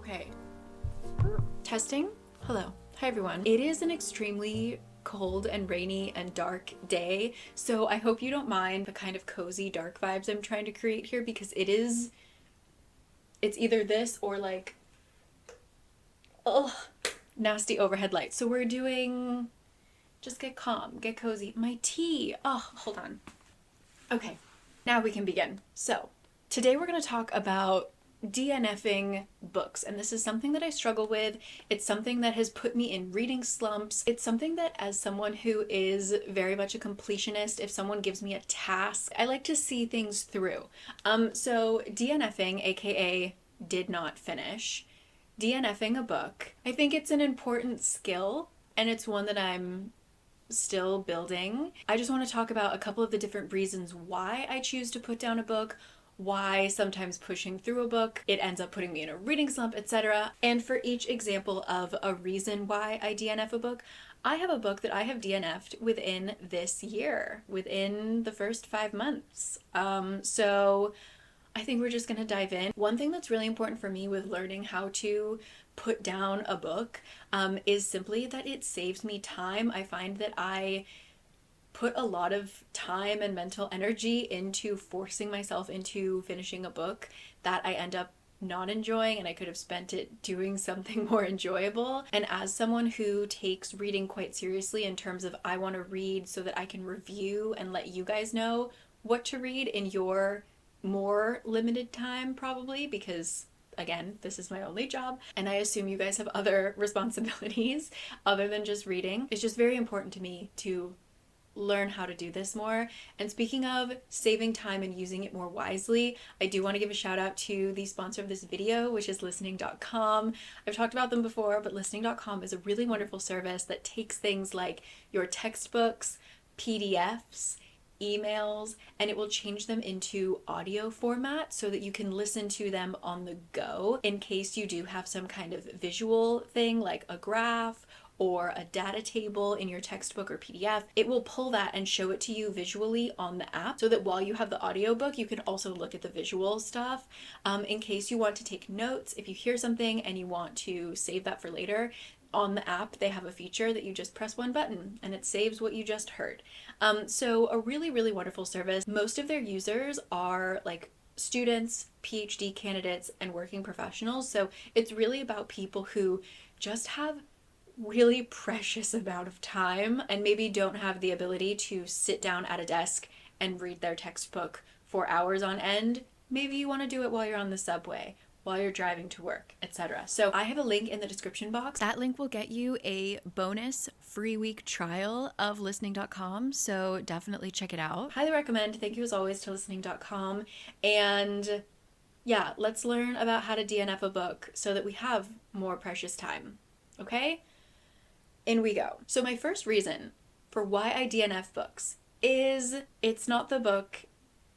Okay. Testing. Hello. Hi everyone. It is an extremely cold and rainy and dark day, so I hope you don't mind the kind of cozy dark vibes I'm trying to create here, because it's either this or like, ugh, nasty overhead lights. So we're doing, just get calm, get cozy. My tea. Oh, hold on. Okay, now we can begin. So today we're going to talk about DNFing books, and this is something that I struggle with. It's something that has put me in reading slumps. It's something that, as someone who is very much a completionist, if someone gives me a task, I like to see things through. So DNFing, aka did not finish, DNFing a book, I think it's an important skill, and it's one that I'm still building. I just want to talk about a couple of the different reasons why I choose to put down a book, why sometimes pushing through a book it ends up putting me in a reading slump, etc. And for each example of a reason why I DNF a book, I have a book that I have DNF'd within this year, within the first 5 months. So I think we're just going to dive in. One thing that's really important for me with learning how to put down a book is simply that it saves me time. I find that I put a lot of time and mental energy into forcing myself into finishing a book that I end up not enjoying, and I could have spent it doing something more enjoyable. And as someone who takes reading quite seriously in terms of I want to read so that I can review and let you guys know what to read in your more limited time, probably, because again, this is my only job and I assume you guys have other responsibilities other than just reading. It's just very important to me to learn how to do this more. And speaking of saving time and using it more wisely, I do want to give a shout out to the sponsor of this video, which is listening.com. I've talked about them before, but listening.com is a really wonderful service that takes things like your textbooks, PDFs, emails, and it will change them into audio format so that you can listen to them on the go in case you do have some kind of visual thing like a graph or a data table in your textbook or PDF. It will pull that and show it to you visually on the app so that while you have the audiobook, you can also look at the visual stuff. In case you want to take notes, if you hear something and you want to save that for later, on the app, they have a feature that you just press one button and it saves what you just heard. So a really, really wonderful service. Most of their users are like students, PhD candidates, and working professionals. So it's really about people who just have really precious amount of time and maybe don't have the ability to sit down at a desk and read their textbook for hours on end. Maybe you want to do it while you're on the subway, while you're driving to work, etc. So I have a link in the description box. That link will get you a bonus free week trial of listening.com, so definitely check it out. Highly recommend. Thank you as always to listening.com. And yeah, let's learn about how to DNF a book so that we have more precious time. Okay? In we go. So my first reason for why I DNF books is it's not the book,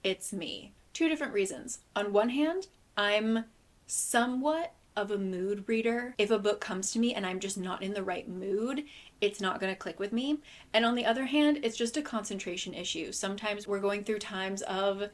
it's me. Two different reasons. On one hand, I'm somewhat of a mood reader. If a book comes to me and I'm just not in the right mood, it's not going to click with me. And on the other hand, it's just a concentration issue. Sometimes we're going through times of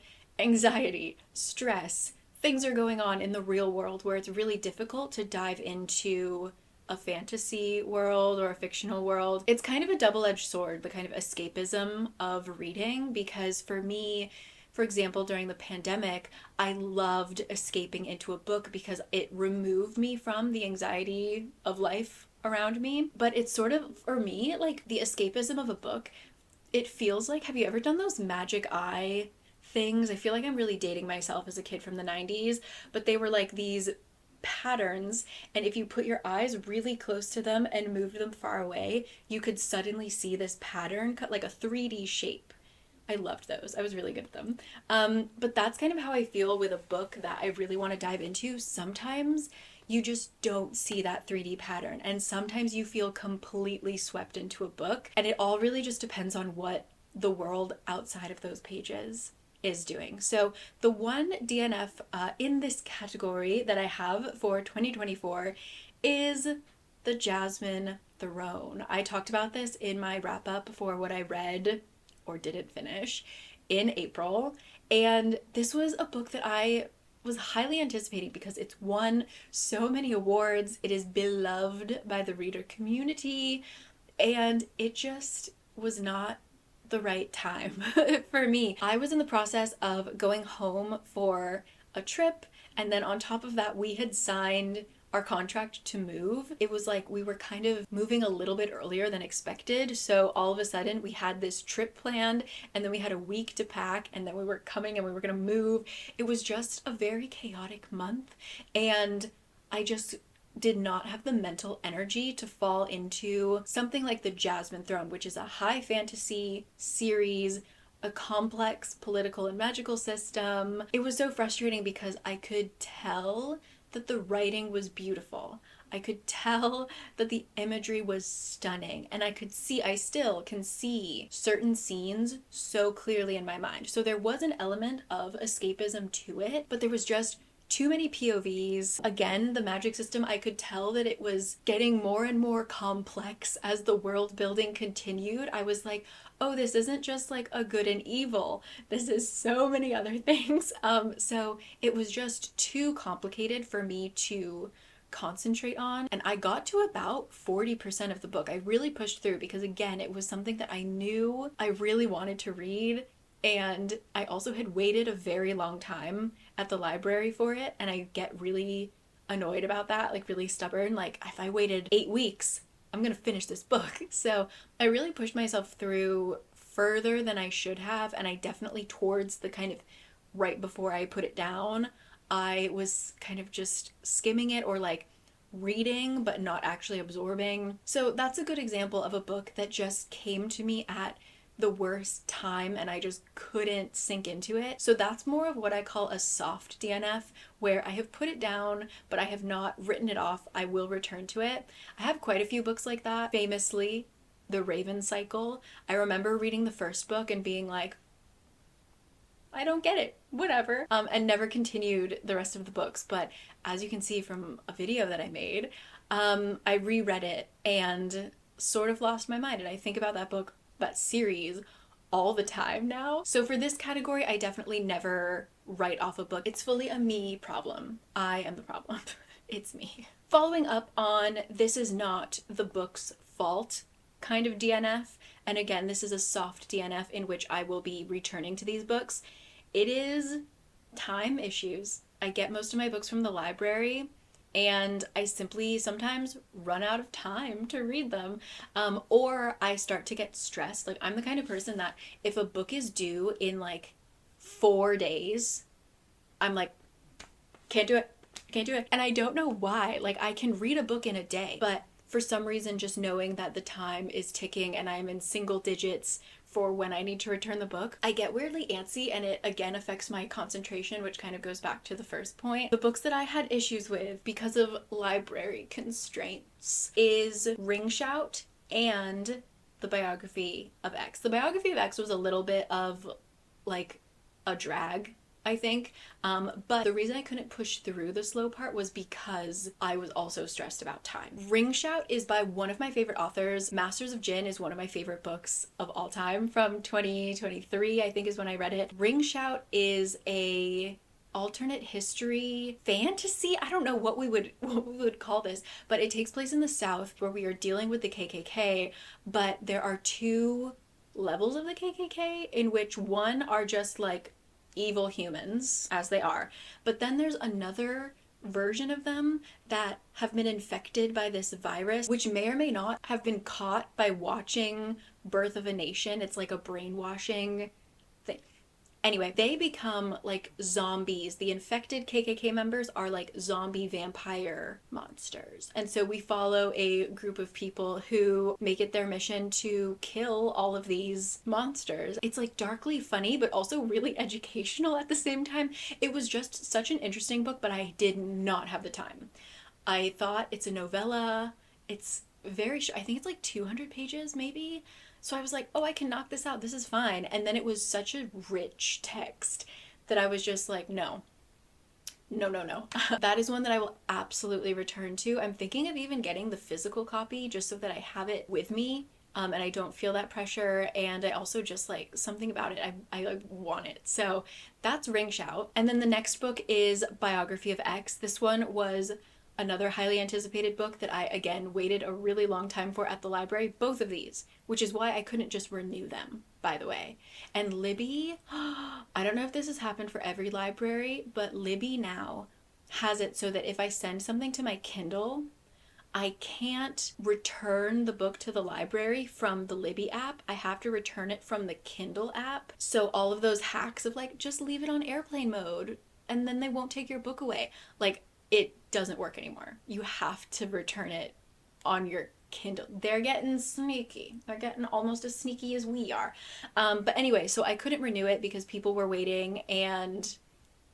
anxiety, stress, things are going on in the real world where it's really difficult to dive into a fantasy world or a fictional world. It's kind of a double-edged sword, the kind of escapism of reading, because for me, for example, during the pandemic, I loved escaping into a book because it removed me from the anxiety of life around me. But it's sort of, for me, like the escapism of a book, it feels like, have you ever done those magic eye things? I feel like I'm really dating myself as a kid from the 90s, but they were like these patterns, and if you put your eyes really close to them and moved them far away, you could suddenly see this pattern cut like a 3D shape. I loved those. I was really good at them. But that's kind of how I feel with a book that I really want to dive into. Sometimes you just don't see that 3D pattern, and sometimes you feel completely swept into a book, and it all really just depends on what the world outside of those pages is doing. So the one DNF in this category that I have for 2024 is the Jasmine Throne. I talked about this in my wrap up for what I read or didn't finish in April, and this was a book that I was highly anticipating because it's won so many awards. It is beloved by the reader community, and it just was not the right time for me. I was in the process of going home for a trip, and then on top of that, we had signed our contract to move. It was like we were kind of moving a little bit earlier than expected. So all of a sudden we had this trip planned, and then we had a week to pack, and then we were coming and we were going to move. It was just a very chaotic month, and I just did not have the mental energy to fall into something like the Jasmine Throne, which is a high fantasy series, a complex political and magical system. It was so frustrating because I could tell that the writing was beautiful. I could tell that the imagery was stunning, and I still can see certain scenes so clearly in my mind. So there was an element of escapism to it, but there was just too many POVs. Again, the magic system, I could tell that it was getting more and more complex as the world building continued. I was like, oh, this isn't just like a good and evil. This is so many other things. So it was just too complicated for me to concentrate on. And I got to about 40% of the book. I really pushed through because, again, it was something that I knew I really wanted to read. And I also had waited a very long time at the library for it. And I get really annoyed about that, like really stubborn. Like, if I waited 8 weeks, I'm gonna finish this book. So I really pushed myself through further than I should have. And I definitely, towards the kind of right before I put it down, I was kind of just skimming it, or like reading but not actually absorbing. So that's a good example of a book that just came to me at the worst time and I just couldn't sink into it. So that's more of what I call a soft DNF, where I have put it down but I have not written it off. I will return to it. I have quite a few books like that. Famously, The Raven Cycle. I remember reading the first book and being like, I don't get it, whatever, and never continued the rest of the books. But as you can see from a video that I made, I reread it and sort of lost my mind. And I think about that book, that series, all the time now. So for this category, I definitely never write off a book. It's fully a me problem. I am the problem. It's me. Following up on this is not the book's fault kind of DNF, and again, this is a soft DNF in which I will be returning to these books. It is time issues. I get most of my books from the library, and I simply sometimes run out of time to read them, or I start to get stressed. Like, I'm the kind of person that if a book is due in like 4 days, I'm like, can't do it. And I don't know why. Like, I can read a book in a day, but for some reason, just knowing that the time is ticking and I'm in single digits for when I need to return the book, I get weirdly antsy, and it again affects my concentration, which kind of goes back to the first point. The books that I had issues with because of library constraints is Ring Shout and the Biography of X. The Biography of X was a little bit of like a drag, I think, but the reason I couldn't push through the slow part was because I was also stressed about time. Ring Shout is by one of my favorite authors. Masters of Jinn is one of my favorite books of all time from 2023, I think is when I read it. Ring Shout is a alternate history fantasy. I don't know what we would call this, but it takes place in the South where we are dealing with the KKK, but there are two levels of the KKK in which one are just like evil humans, as they are, but then there's another version of them that have been infected by this virus, which may or may not have been caught by watching Birth of a Nation. It's like a brainwashing thing. Anyway, they become like zombies. The infected KKK members are like zombie vampire monsters. And so we follow a group of people who make it their mission to kill all of these monsters. It's like darkly funny, but also really educational at the same time. It was just such an interesting book, but I did not have the time. I thought it's a novella. It's very short. I think it's like 200 pages maybe. So I was like, oh, I can knock this out. This is fine. And then it was such a rich text that I was just like, no. That is one that I will absolutely return to. I'm thinking of even getting the physical copy just so that I have it with me and I don't feel that pressure, and I also just like something about it, I like want it. So that's Ring Shout. And then the next book is Biography of X. This one was another highly anticipated book that I again waited a really long time for at the library, both of these, which is why I couldn't just renew them, by the way. And Libby, I don't know if this has happened for every library, but Libby now has it so that if I send something to my Kindle, I can't return the book to the library from the Libby app. I have to return it from the Kindle app. So all of those hacks of like, just leave it on airplane mode and then they won't take your book away. Like, it doesn't work anymore. You have to return it on your Kindle. They're getting sneaky. They're getting almost as sneaky as we are. But anyway, so I couldn't renew it because people were waiting, and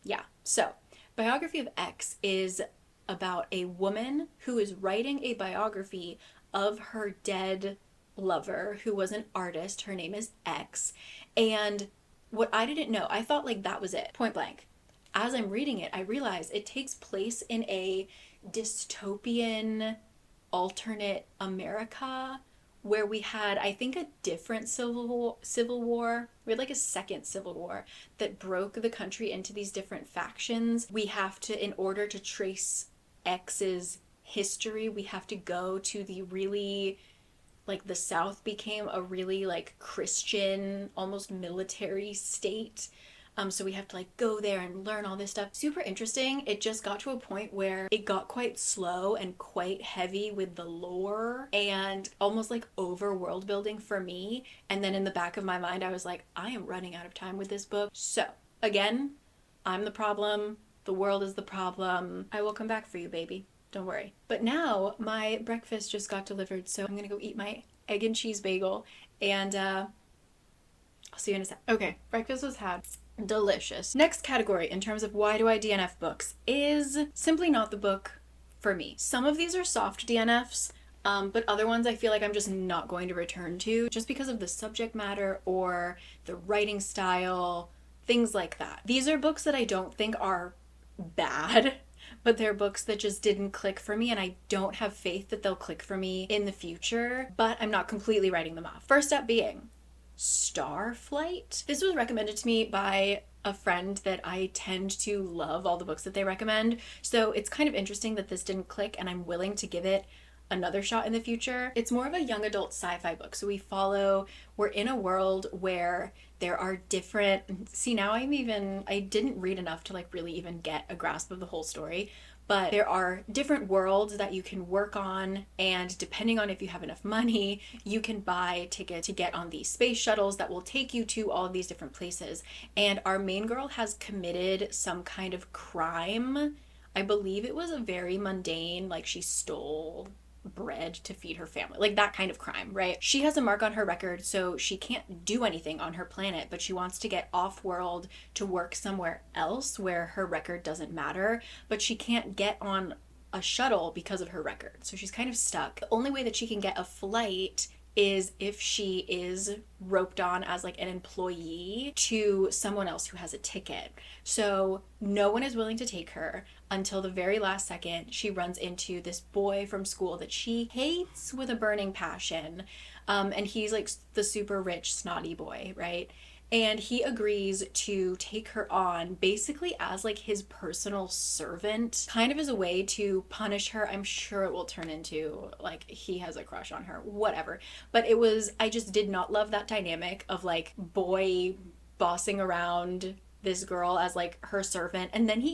yeah. So Biography of X is about a woman who is writing a biography of her dead lover who was an artist. Her name is X. And what I didn't know, I thought like that was it, point blank. As I'm reading it, I realize it takes place in a dystopian alternate America where we had, I think, a different civil war. We had like a second civil war that broke the country into these different factions. We have to, in order to trace X's history, we have to go to the really, like, the South became a really like Christian, almost military state. So we have to like go there and learn all this stuff. Super interesting. It just got to a point where it got quite slow and quite heavy with the lore and almost like over world building for me. And then in the back of my mind, I was like, I am running out of time with this book. So again, I'm the problem. The world is the problem. I will come back for you, baby. Don't worry. But now my breakfast just got delivered, so I'm gonna go eat my egg and cheese bagel, and I'll see you in a sec. Okay, breakfast was had. Delicious. Next category in terms of why do I DNF books is simply not the book for me. Some of these are soft DNFs, but other ones I feel like I'm just not going to return to just because of the subject matter or the writing style, things like that. These are books that I don't think are bad, but they're books that just didn't click for me, and I don't have faith that they'll click for me in the future, but I'm not completely writing them off. First up being Starflight. This was recommended to me by a friend that I tend to love all the books that they recommend, so it's kind of interesting that this didn't click, and I'm willing to give it another shot in the future. It's more of a young adult sci-fi book, so we're in a world where there are different, see now I didn't read enough to like really even get a grasp of the whole story, but there are different worlds that you can work on, and depending on if you have enough money, you can buy tickets to get on these space shuttles that will take you to all of these different places. And our main girl has committed some kind of crime. I believe it was a very mundane, like she stole bread to feed her family, like that kind of crime, right? She has a mark on her record, so she can't do anything on her planet, but she wants to get off world to work somewhere else where her record doesn't matter, but she can't get on a shuttle because of her record, so she's kind of stuck. The only way that she can get a flight is if she is roped on as like an employee to someone else who has a ticket. So no one is willing to take her until the very last second. She runs into this boy from school that she hates with a burning passion. And he's like the super rich, snotty boy, right? And he agrees to take her on basically as like his personal servant, kind of as a way to punish her. I'm sure it will turn into like he has a crush on her, whatever. But I just did not love that dynamic of like boy bossing around this girl as like her servant. And then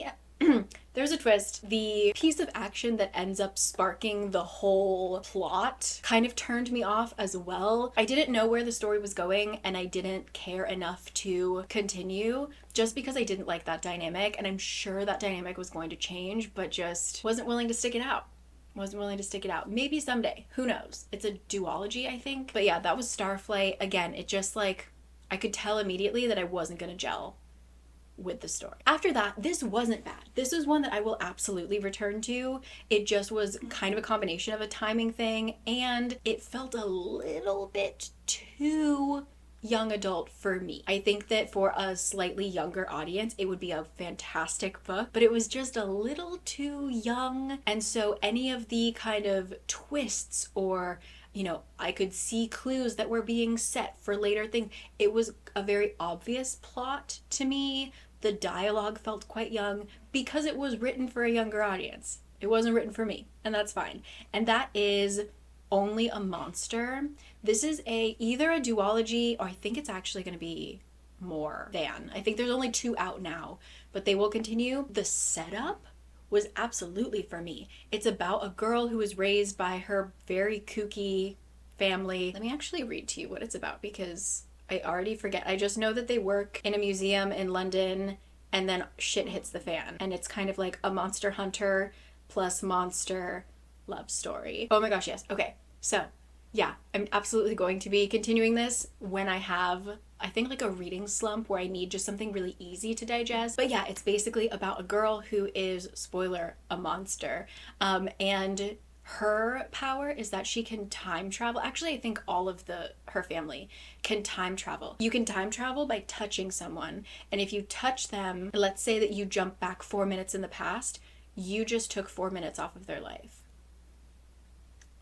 there's a twist. The piece of action that ends up sparking the whole plot kind of turned me off as well. I didn't know where the story was going, and I didn't care enough to continue just because I didn't like that dynamic, and I'm sure that dynamic was going to change, but just wasn't willing to stick it out. Maybe someday, who knows? It's a duology, I think. But yeah, that was Starflight. Again, it just like, I could tell immediately that I wasn't gonna gel with the story. After that, this wasn't bad. This is one that I will absolutely return to. It just was kind of a combination of a timing thing, and it felt a little bit too young adult for me. I think that for a slightly younger audience, it would be a fantastic book, but it was just a little too young. And so any of the kind of twists or you know, I could see clues that were being set for later things. It was a very obvious plot to me. The dialogue felt quite young because it was written for a younger audience. It wasn't written for me, and that's fine. And that is Only a Monster. This is either a duology, or I think it's actually going to be more than. I think there's only 2 out now, but they will continue. The setup was absolutely for me. It's about a girl who was raised by her very kooky family. Let me actually read to you what it's about because I already forget. I just know that they work in a museum in London and then shit hits the fan. And it's kind of like a monster hunter plus monster love story. Oh my gosh, yes. Okay, so yeah, I'm absolutely going to be continuing this when I have, I think, like a reading slump where I need just something really easy to digest. But yeah, it's basically about a girl who is, spoiler, a monster. And her power is that she can time travel. Actually, I think all of her family can time travel. You can time travel by touching someone. And if you touch them, let's say that you jump back 4 minutes in the past, you just took 4 minutes off of their life.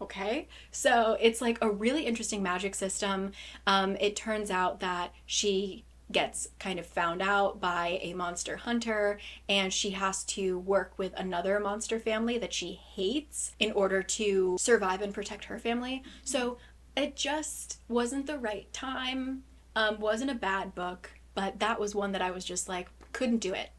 Okay, so it's like a really interesting magic system. It turns out that she gets kind of found out by a monster hunter, and she has to work with another monster family that she hates in order to survive and protect her family. So it just wasn't the right time. Wasn't a bad book, but that was one that I was just like, couldn't do it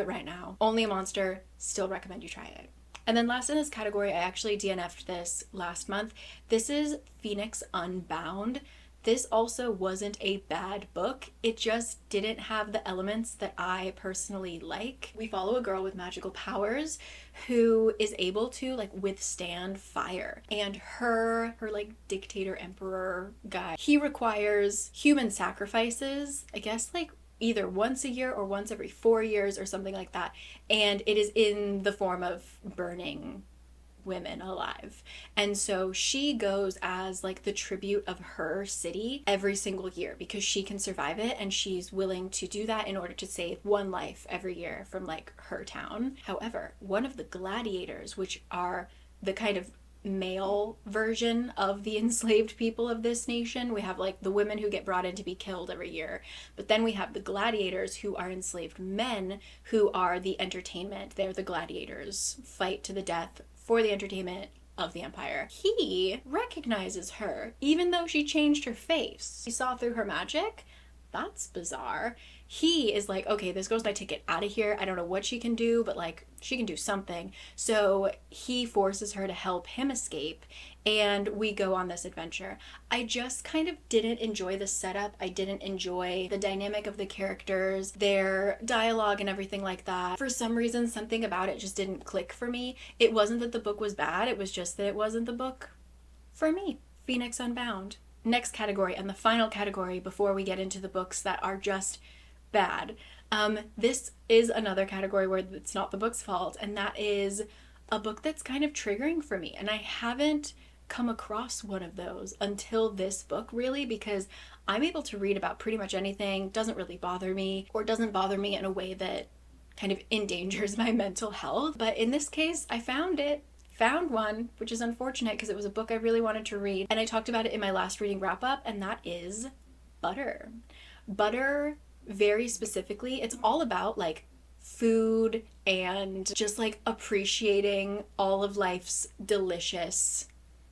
right now. Only a Monster, still recommend you try it. And then last in this category, I actually DNF'd this last month. This is Pheonix Unbound. This also wasn't a bad book. It just didn't have the elements that I personally like. We follow a girl with magical powers who is able to like withstand fire. And her like dictator emperor guy, he requires human sacrifices, I guess like either once a year or once every 4 years or something like that. And it is in the form of burning women alive. And so she goes as like the tribute of her city every single year because she can survive it, and she's willing to do that in order to save one life every year from like her town. However, one of the gladiators, which are the kind of male version of the enslaved people of this nation. We have like the women who get brought in to be killed every year, but then we have the gladiators who are enslaved men who are the entertainment. They're the gladiators, fight to the death for the entertainment of the empire. He recognizes her even though she changed her face. He saw through her magic. That's bizarre. He is like, okay, this girl's my ticket out of here. I don't know what she can do, but like she can do something. So he forces her to help him escape, and we go on this adventure. I just kind of didn't enjoy the setup. I didn't enjoy the dynamic of the characters, their dialogue and everything like that. For some reason, something about it just didn't click for me. It wasn't that the book was bad, it was just that it wasn't the book for me. Pheonix Unbound. Next category, and the final category before we get into the books that are just bad. This is another category where it's not the book's fault, and that is a book that's kind of triggering for me. And I haven't come across one of those until this book, really, because I'm able to read about pretty much anything, doesn't really bother me, or doesn't bother me in a way that kind of endangers my mental health. But in this case, I found one, which is unfortunate because it was a book I really wanted to read, and I talked about it in my last reading wrap up, and that is Butter. Butter, very specifically, it's all about like food and just like appreciating all of life's delicious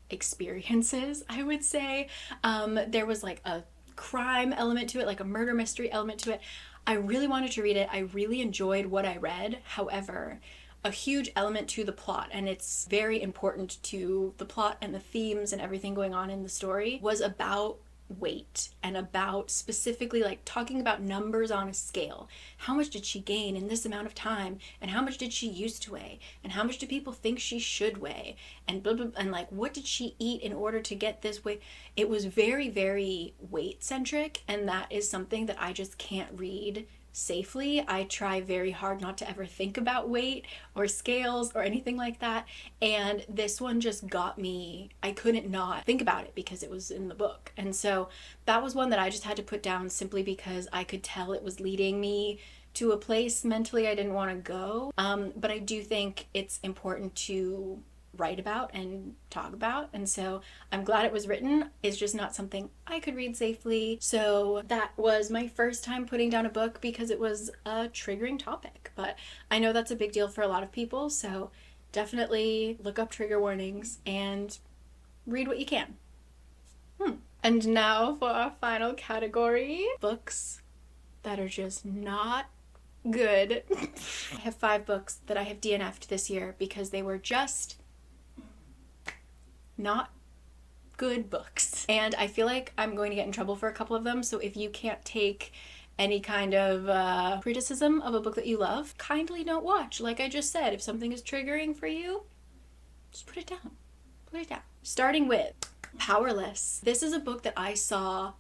experiences, I would say. There was like a crime element to it, like a murder mystery element to it. I really wanted to read it. I really enjoyed what I read. However, a huge element to the plot, and it's very important to the plot and the themes and everything going on in the story, was about weight, and about specifically like talking about numbers on a scale. How much did she gain in this amount of time, and how much did she used to weigh, and how much do people think she should weigh, and blah, blah, and like what did she eat in order to get this weight. It was very, very weight centric, and that is something that I just can't read safely. I try very hard not to ever think about weight or scales or anything like that, and this one just got me. I couldn't not think about it because it was in the book. And so that was one that I just had to put down simply because I could tell it was leading me to a place mentally I didn't want to go. But I do think it's important to write about and talk about. And so I'm glad it was written. It's just not something I could read safely. So that was my first time putting down a book because it was a triggering topic. But I know that's a big deal for a lot of people. So definitely look up trigger warnings and read what you can. And now for our final category, books that are just not good. I have 5 books that I have DNF'd this year because they were just not good books. And I feel like I'm going to get in trouble for a couple of them, so if you can't take any kind of criticism of a book that you love, kindly don't watch. Like I just said, if something is triggering for you, just put it down. Put it down. Starting with Powerless. This is a book that I saw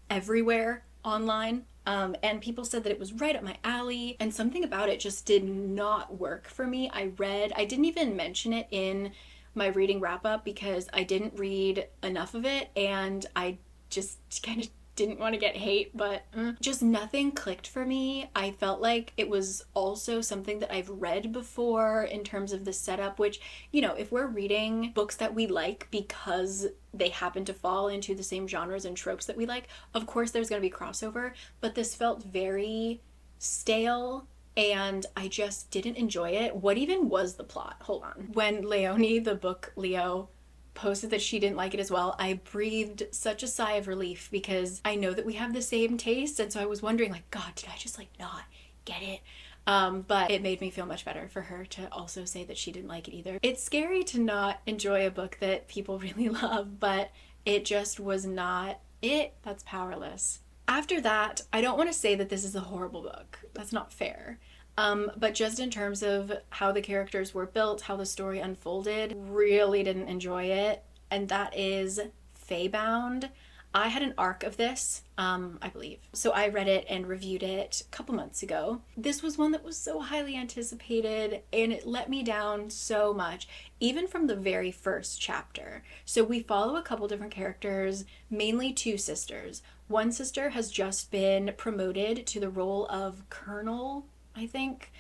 everywhere online. And people said that it was right up my alley, and something about it just did not work for me. I didn't even mention it in my reading wrap up because I didn't read enough of it, and I just kind of didn't want to get hate, but just nothing clicked for me. I felt like it was also something that I've read before in terms of the setup, which, you know, if we're reading books that we like because they happen to fall into the same genres and tropes that we like, of course there's going to be crossover, but this felt very stale and I just didn't enjoy it. What even was the plot? Hold on. When Leonie, the book Leo, posted that she didn't like it as well, I breathed such a sigh of relief because I know that we have the same taste, and so I was wondering, like, God, did I just like not get it? But it made me feel much better for her to also say that she didn't like it either. It's scary to not enjoy a book that people really love, but it just was not it. That's Powerless. After that, I don't want to say that this is a horrible book. That's not fair. But just in terms of how the characters were built, how the story unfolded, really didn't enjoy it. And that is Faebound. I had an arc of this, I believe. So I read it and reviewed it a couple months ago. This was one that was so highly anticipated and it let me down so much, even from the very first chapter. So we follow a couple different characters, mainly 2 sisters. One sister has just been promoted to the role of colonel, I think,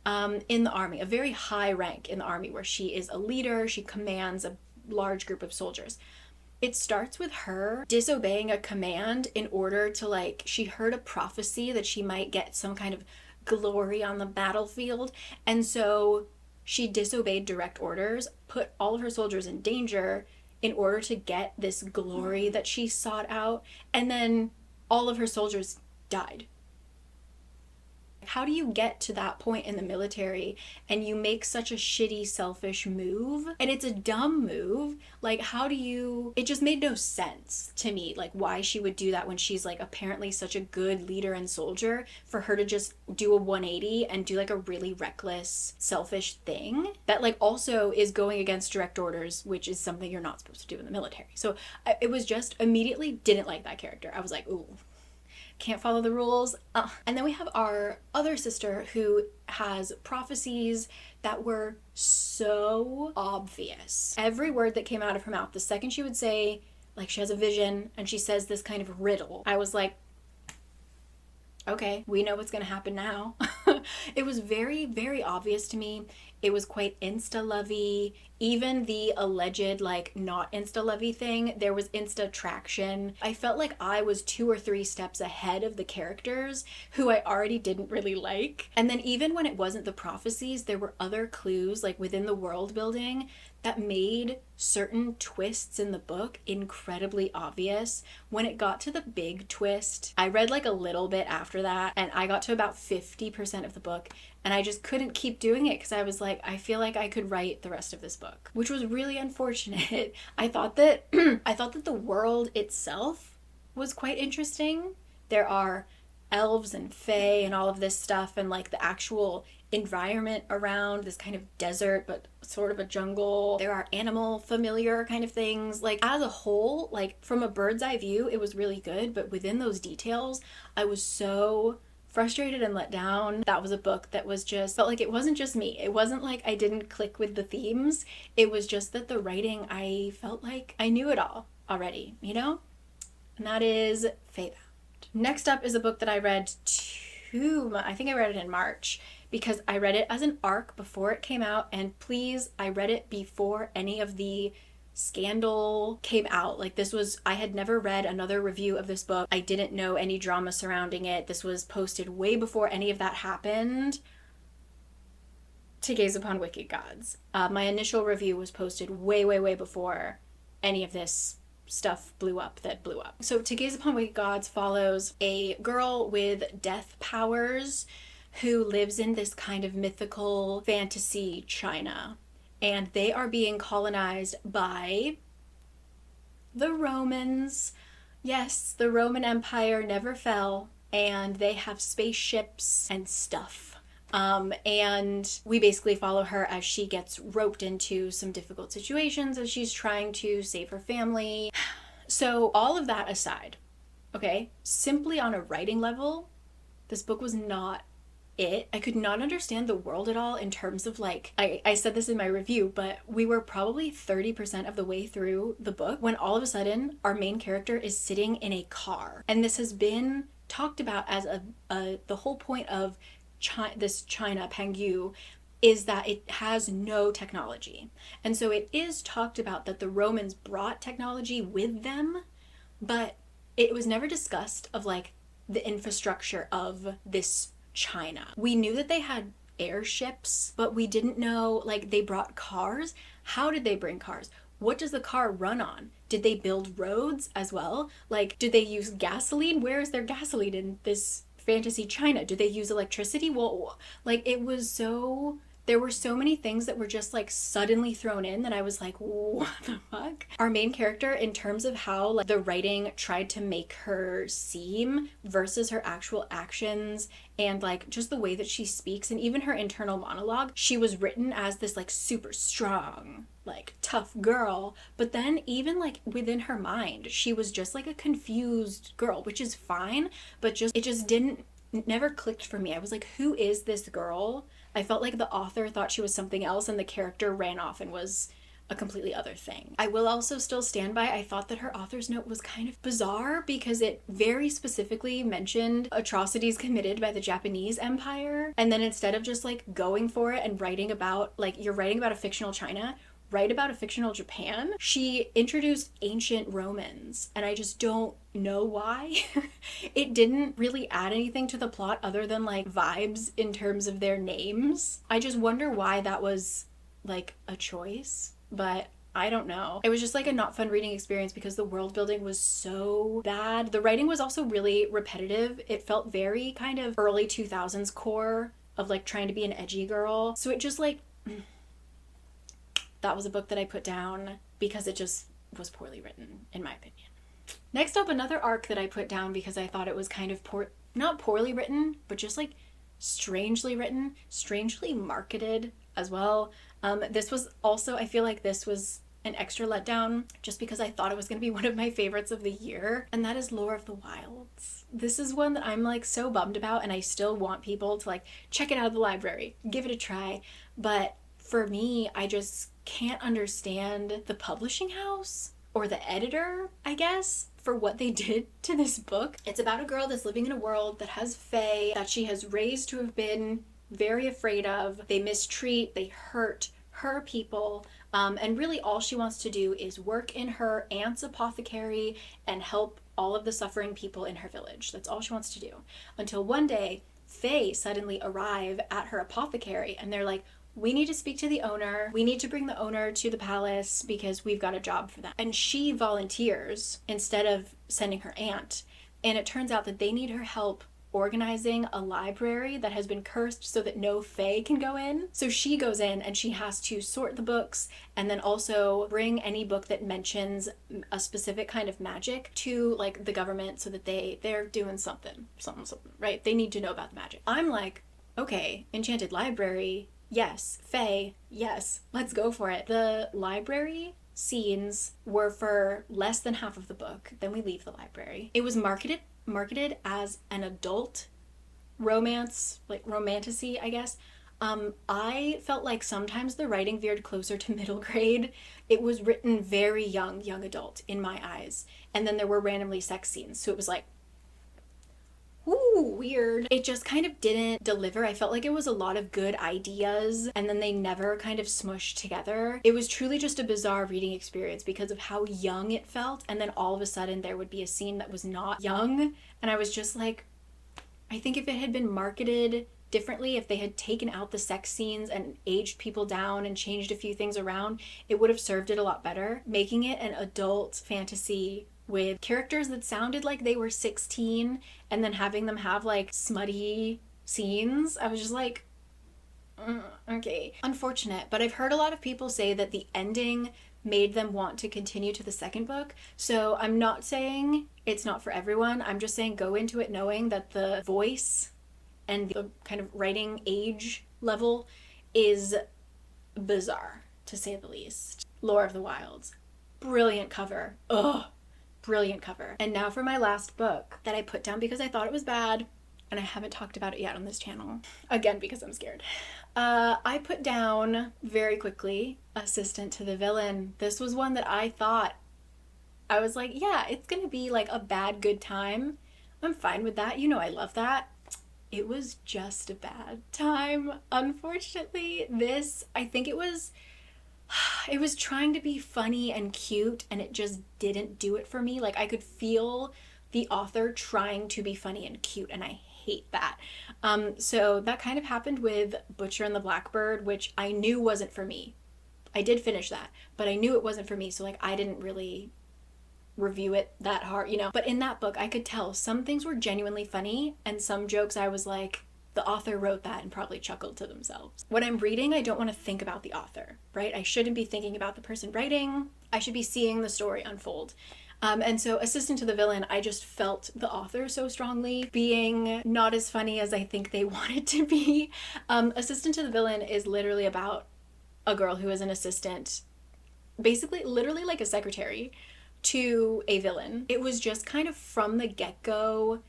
in the army, a very high rank in the army where she is a leader, she commands a large group of soldiers. It starts with her disobeying a command in order to, like, she heard a prophecy that she might get some kind of glory on the battlefield, and so she disobeyed direct orders, put all of her soldiers in danger in order to get this glory that she sought out, and then all of her soldiers died. How do you get to that point in the military and you make such a shitty, selfish move? And it's a dumb move. Like, how do you... It just made no sense to me, like, why she would do that when she's, like, apparently such a good leader and soldier, for her to just do a 180 and do, like, a really reckless, selfish thing that, like, also is going against direct orders, which is something you're not supposed to do in the military. So it was just immediately didn't like that character. I was like, ooh, can't follow the rules. And then we have our other sister who has prophecies that were so obvious. Every word that came out of her mouth, the second she would say, like, she has a vision and she says this kind of riddle, I was like, okay, we know what's going to happen now. It was very, very obvious to me. It was quite insta-lovey. Even the alleged, like, not insta-lovey thing, there was insta-traction. I felt like I was 2 or 3 steps ahead of the characters who I already didn't really like. And then even when it wasn't the prophecies, there were other clues, like, within the world building that made certain twists in the book incredibly obvious. When it got to the big twist, I read like a little bit after that and I got to about 50% of the book and I just couldn't keep doing it because I was like, I feel like I could write the rest of this book, which was really unfortunate. I thought that the world itself was quite interesting. There are elves and fae and all of this stuff, and like the actual environment around this kind of desert but sort of a jungle. There are animal familiar kind of things. Like, as a whole, like, from a bird's eye view, it was really good, but within those details I was so frustrated and let down. That was a book that was just felt like it wasn't just me. It wasn't like I didn't click with the themes. It was just that the writing, I felt like I knew it all already, you know? And that is faebound. Next up is a book that I read I think I read it in March, because I read it as an arc before it came out, and please, I read it before any of the scandal came out. Like, this was, I had never read another review of this book. I didn't know any drama surrounding it. This was posted way before any of that happened. To Gaze Upon Wicked Gods. My initial review was posted way before any of this stuff blew up. So To Gaze Upon Wicked Gods follows a girl with death powers who lives in this kind of mythical fantasy China. And they are being colonized by the Romans. Yes, the Roman Empire never fell, and they have spaceships and stuff. And we basically follow her as she gets roped into some difficult situations as she's trying to save her family. So all of that aside, okay, simply on a writing level, this book was not it. I could not understand the world at all in terms of, like, I said this in my review, but we were probably 30% of the way through the book when all of a sudden our main character is sitting in a car. And this has been talked about as the whole point of this China, Pengyu, is that it has no technology. And so it is talked about that the Romans brought technology with them, but it was never discussed of, like, the infrastructure of this China. We knew that they had airships, but we didn't know, like, they brought cars. How did they bring cars? What does the car run on? Did they build roads as well? Like, did they use gasoline? Where is their gasoline in this fantasy China? Do they use electricity? Well, like, it was so, there were so many things that were just, like, suddenly thrown in that I was like, what the fuck? Our main character, in terms of how, like, the writing tried to make her seem versus her actual actions, and, like, just the way that she speaks and even her internal monologue, she was written as this, like, super strong, like, tough girl, but then even, like, within her mind, she was just, like, a confused girl, which is fine, but just, it just never clicked for me. I was like, who is this girl? I felt like the author thought she was something else and the character ran off and was a completely other thing. I will also still stand by, I thought that her author's note was kind of bizarre because it very specifically mentioned atrocities committed by the Japanese Empire, and then instead of just, like, going for it and writing about, like, you're writing about a fictional China, write about a fictional Japan, she introduced ancient Romans, and I just don't know why. It didn't really add anything to the plot other than, like, vibes in terms of their names. I just wonder why that was, like, a choice, but I don't know. It was just, like, a not fun reading experience because the world building was so bad. The writing was also really repetitive. It felt very kind of early 2000s core of, like, trying to be an edgy girl. So it just, like, that was a book that I put down because it just was poorly written, in my opinion. Next up, another arc that I put down because I thought it was kind of not poorly written, but just, like, strangely written, strangely marketed as well. This was also, I feel like this was an extra letdown just because I thought it was going to be one of my favorites of the year, and that is Lore of the Wilds. This is one that I'm, like, so bummed about, and I still want people to, like, check it out of the library, give it a try, but for me, I just can't understand the publishing house or the editor, I guess, for what they did to this book. It's about a girl that's living in a world that has fae that she has raised to have been very afraid of. They mistreat, they hurt her people, and really all she wants to do is work in her aunt's apothecary and help all of the suffering people in her village. That's all she wants to do. Until one day, fae suddenly arrive at her apothecary and they're like, we need to speak to the owner. We need to bring the owner to the palace because we've got a job for them. And she volunteers instead of sending her aunt. And it turns out that they need her help organizing a library that has been cursed so that no fae can go in. So she goes in and she has to sort the books and then also bring any book that mentions a specific kind of magic to, like, the government so that they're doing something, right? They need to know about the magic. I'm like, okay, enchanted library, yes. Fae, yes. Let's go for it. The library scenes were for less than half of the book. Then we leave the library. It was marketed as an adult romance, like romantasy, I guess. I felt like sometimes the writing veered closer to middle grade. It was written very young adult in my eyes. And then there were randomly sex scenes. So it was like, ooh, ooh, weird. It just kind of didn't deliver. I felt like it was a lot of good ideas and then they never kind of smushed together. It was truly just a bizarre reading experience because of how young it felt, and then all of a sudden there would be a scene that was not young, and I was just like, I think if it had been marketed differently, if they had taken out the sex scenes and aged people down and changed a few things around, it would have served it a lot better. Making it an adult fantasy with characters that sounded like they were 16 and then having them have like smutty scenes, I was just like, okay. Unfortunate, but I've heard a lot of people say that the ending made them want to continue to the second book. So I'm not saying it's not for everyone. I'm just saying go into it knowing that the voice and the kind of writing age level is bizarre, to say the least. Lore of the Wilds. Brilliant cover. Ugh. Brilliant cover. And now for my last book that I put down because I thought it was bad, and I haven't talked about it yet on this channel. Again, because I'm scared. I put down very quickly Assistant to the Villain. This was one that I thought, I was like, yeah, it's gonna be like a bad good time. I'm fine with that. You know I love that. It was just a bad time. Unfortunately, this, I think it was trying to be funny and cute and it just didn't do it for me. Like I could feel the author trying to be funny and cute, and I hate that. So that kind of happened with Butcher and the Blackbird, which I knew wasn't for me. I did finish that, but I knew it wasn't for me, so like I didn't really review it that hard, you know. But in that book I could tell some things were genuinely funny and some jokes I was like, the author wrote that and probably chuckled to themselves. When I'm reading, I don't want to think about the author, right? I shouldn't be thinking about the person writing. I should be seeing the story unfold. And so Assistant to the Villain, I just felt the author so strongly being not as funny as I think they wanted to be. Assistant to the Villain is literally about a girl who is an assistant, basically literally like a secretary to a villain. It was just kind of from the get-go,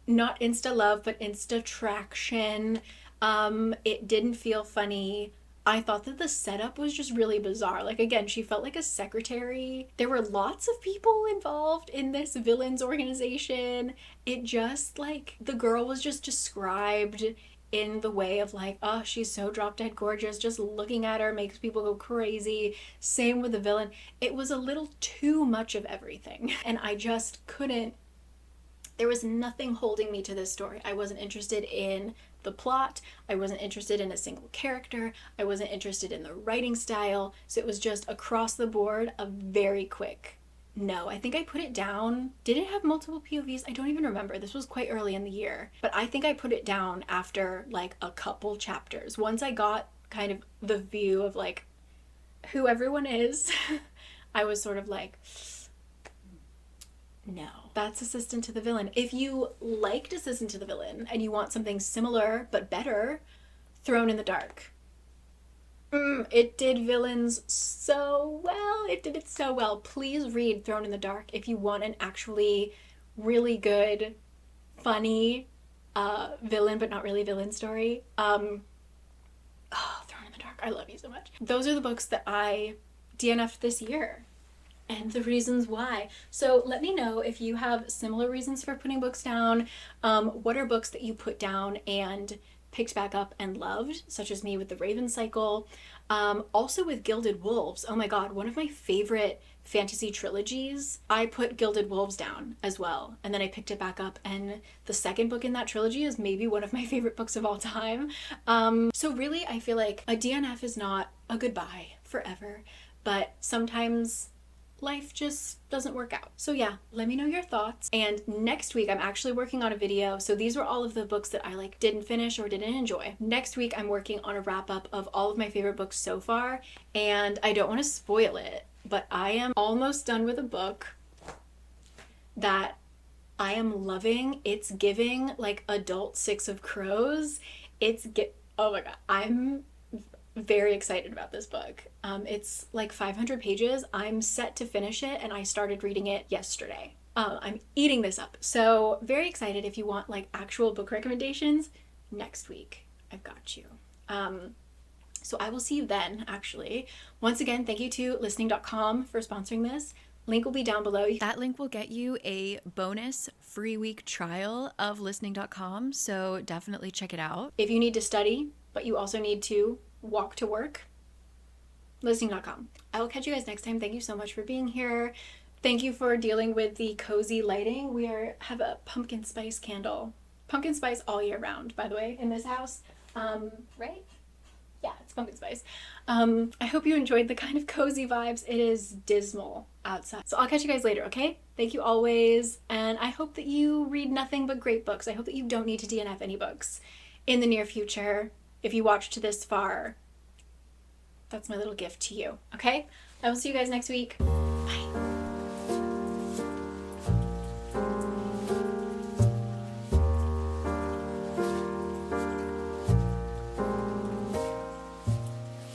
not insta love, but insta traction. It didn't feel funny. I thought that the setup was just really bizarre. Like, again, she felt like a secretary. There were lots of people involved in this villain's organization. It just, like, the girl was just described in the way of like, oh, she's so drop dead gorgeous. Just looking at her makes people go crazy. Same with the villain. It was a little too much of everything. And I just couldn't, there was nothing holding me to this story. I wasn't interested in the plot. I wasn't interested in a single character. I wasn't interested in the writing style. So it was just across the board a very quick no. I think I put it down. Did it have multiple POVs? I don't even remember. This was quite early in the year. But I think I put it down after like a couple chapters. Once I got kind of the view of like who everyone is, I was sort of like, no. That's Assistant to the Villain. If you liked Assistant to the Villain and you want something similar but better, Thrown in the Dark. It did villains so well. It did it so well. Please read Thrown in the Dark if you want an actually really good, funny villain but not really villain story. Thrown in the Dark. I love you so much. Those are the books that I DNF'd this year, and the reasons why. So let me know if you have similar reasons for putting books down. What are books that you put down and picked back up and loved, such as me with the Raven Cycle. Also with Gilded Wolves. Oh my god, one of my favorite fantasy trilogies. I put Gilded Wolves down as well, and then I picked it back up, and the second book in that trilogy is maybe one of my favorite books of all time. So really, I feel like a DNF is not a goodbye forever, but sometimes life just doesn't work out. So yeah, let me know your thoughts. And next week I'm actually working on a video. So these were all of the books that I like didn't finish or didn't enjoy. Next week I'm working on a wrap up of all of my favorite books so far, and I don't want to spoil it, but I am almost done with a book that I am loving. It's giving like adult Six of Crows. Oh my god, I'm very excited about this book. It's like 500 pages. I'm set to finish it, and I started reading it yesterday. I'm eating this up. So very excited. If you want like actual book recommendations, next week I've got you. So I will see you then, actually. Once again, thank you to listening.com for sponsoring this. Link will be down below. That link will get you a bonus free week trial of listening.com, so definitely check it out. If you need to study, but you also need to walk to work, listening.com. I will catch you guys next time. Thank you so much for being here. Thank you for dealing with the cozy lighting. We have a pumpkin spice candle. Pumpkin spice all year round, by the way, in this house. Right? Yeah, it's pumpkin spice. I hope you enjoyed the kind of cozy vibes. It is dismal outside. So I'll catch you guys later, okay? Thank you always. And I hope that you read nothing but great books. I hope that you don't need to DNF any books in the near future. If you watched this far, that's my little gift to you, okay? I will see you guys next week.